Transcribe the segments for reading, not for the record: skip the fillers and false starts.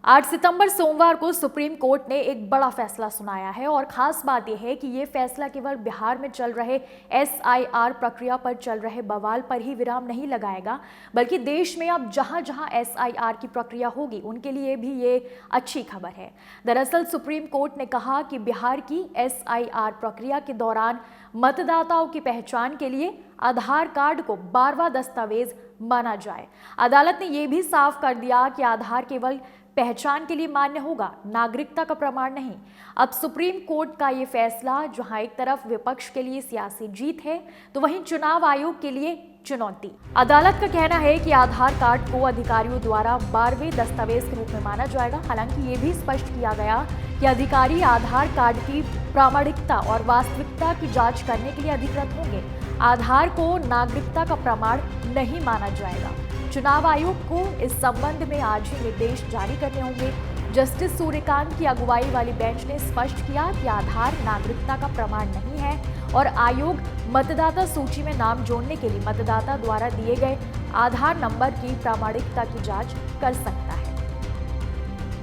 8 सितंबर सोमवार को supreme court ने एक बड़ा फैसला सुनाया है और खास बात यह है कि ये फैसला केवल बिहार में चल रहे एसआईआर प्रक्रिया पर चल रहे बवाल पर ही विराम नहीं लगाएगा, बल्कि देश में अब जहां जहां एसआईआर की प्रक्रिया होगी उनके लिए भी ये अच्छी खबर है। दरअसल सुप्रीम कोर्ट ने कहा कि बिहार की एसआईआर प्रक्रिया के दौरान मतदाताओं की पहचान के लिए आधार कार्ड को 12वां दस्तावेज माना जाए। अदालत ने यह भी साफ कर दिया कि आधार केवल पहचान के लिए मान्य होगा, नागरिकता का प्रमाण नहीं। अब सुप्रीम कोर्ट का ये फैसला जहां एक तरफ विपक्ष के लिए सियासी जीत है, तो वहीं चुनाव आयोग के लिए चुनौती। अदालत का कहना है कि आधार कार्ड को अधिकारियों द्वारा 12वें दस्तावेज के रूप में माना जाएगा। हालांकि ये भी स्पष्ट किया गया कि अधिकारी आधार कार्ड की प्रामाणिकता और वास्तविकता की जांच करने के लिए अधिकृत होंगे। आधार को नागरिकता का प्रमाण नहीं माना जाएगा। चुनाव आयोग को इस संबंध में आज ही निर्देश जारी करने होंगे। जस्टिस सूर्यकांत की अगुवाई वाली बेंच ने स्पष्ट किया कि आधार नागरिकता का प्रमाण नहीं है और आयोग मतदाता सूची में नाम जोड़ने के लिए मतदाता द्वारा दिए गए आधार नंबर की प्रामाणिकता की जांच कर सकता है।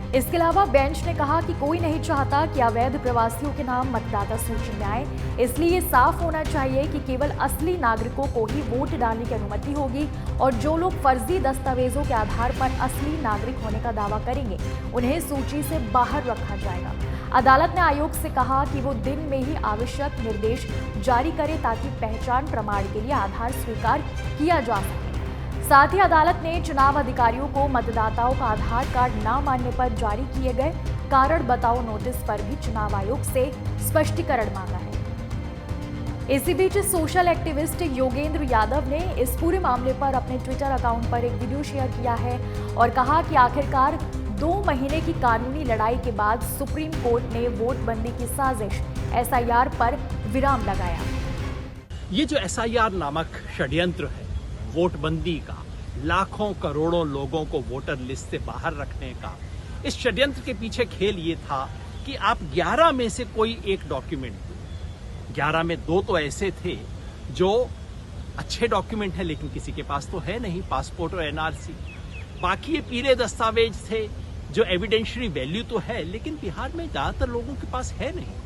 इसके अलावा बेंच ने कहा कि कोई नहीं चाहता कि अवैध प्रवासियों के नाम मतदाता सूची में आए, इसलिए ये साफ होना चाहिए कि केवल असली नागरिकों को ही वोट डालने की अनुमति होगी और जो लोग फर्जी दस्तावेजों के आधार पर असली नागरिक होने का दावा करेंगे उन्हें सूची से बाहर रखा जाएगा। अदालत ने आयोग से कहा कि वो दिन में ही आवश्यक निर्देश जारी करे ताकि पहचान प्रमाण के लिए आधार स्वीकार किया जा सके। साथ ही अदालत ने चुनाव अधिकारियों को मतदाताओं का आधार कार्ड न मानने पर जारी किए गए कारण बताओ नोटिस पर भी चुनाव आयोग से स्पष्टीकरण मांगा है। इसी बीच सोशल एक्टिविस्ट योगेंद्र यादव ने इस पूरे मामले पर अपने ट्विटर अकाउंट पर एक वीडियो शेयर किया है और कहा कि आखिरकार 2 महीने की कानूनी लड़ाई के बाद सुप्रीम कोर्ट ने वोटबंदी की साजिश एसआईआर पर विराम लगाया। ये जो एसआईआर नामक षड्यंत्र है वोटबंदी का, लाखों करोड़ों लोगों को वोटर लिस्ट से बाहर रखने का, इस षड्यंत्र के पीछे खेल ये था कि आप 11 में से कोई एक डॉक्यूमेंट दो। 11 में 2 तो ऐसे थे जो अच्छे डॉक्यूमेंट है लेकिन किसी के पास तो है नहीं, पासपोर्ट और एनआरसी। बाकी ये पीले दस्तावेज थे जो एविडेंशियरी वैल्यू तो है लेकिन बिहार में ज्यादातर लोगों के पास है नहीं।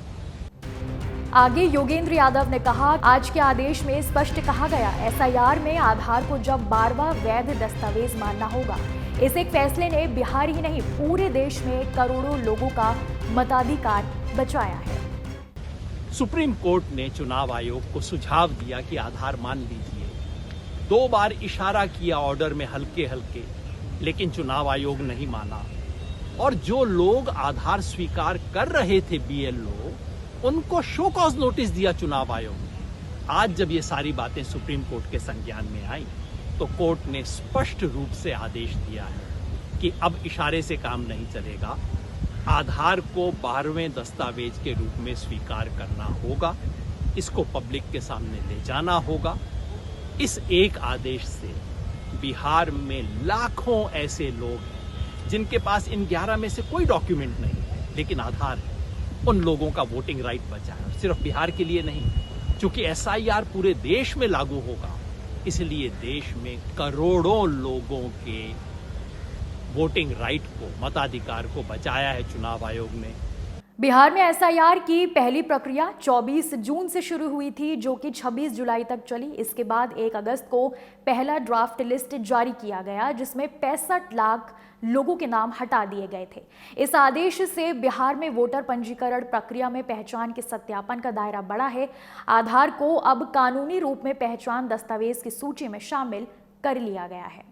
आगे योगेंद्र यादव ने कहा, आज के आदेश में स्पष्ट कहा गया एसआईआर में आधार को जब 12वां वैध दस्तावेज मानना होगा। इस एक फैसले ने बिहार ही नहीं पूरे देश में करोड़ों लोगों का मताधिकार बचाया है। सुप्रीम कोर्ट ने चुनाव आयोग को सुझाव दिया कि आधार मान लीजिए। 2 बार इशारा किया ऑर्डर में हल्के हल्के, लेकिन चुनाव आयोग नहीं माना। और जो लोग आधार स्वीकार कर रहे थे बीएलओ, उनको शो कॉज नोटिस दिया चुनाव आयोग ने। आज जब ये सारी बातें सुप्रीम कोर्ट के संज्ञान में आई तो कोर्ट ने स्पष्ट रूप से आदेश दिया है कि अब इशारे से काम नहीं चलेगा। आधार को 12वें दस्तावेज के रूप में स्वीकार करना होगा, इसको पब्लिक के सामने ले जाना होगा। इस एक आदेश से बिहार में लाखों ऐसे लोग हैं जिनके पास इन 11 में से कोई डॉक्यूमेंट नहीं है लेकिन आधार है, उन लोगों का वोटिंग राइट बचा है। सिर्फ बिहार के लिए नहीं, क्योंकि एसआईआर पूरे देश में लागू होगा, इसलिए देश में करोड़ों लोगों के वोटिंग राइट को, मताधिकार को बचाया है चुनाव आयोग ने। बिहार में एसआईआर की पहली प्रक्रिया 24 जून से शुरू हुई थी, जो कि 26 जुलाई तक चली। इसके बाद 1 अगस्त को पहला ड्राफ्ट लिस्ट जारी किया गया, जिसमें 65 लाख लोगों के नाम हटा दिए गए थे। इस आदेश से बिहार में वोटर पंजीकरण प्रक्रिया में पहचान के सत्यापन का दायरा बढ़ा है। आधार को अब कानूनी रूप में पहचान दस्तावेज की सूची में शामिल कर लिया गया है।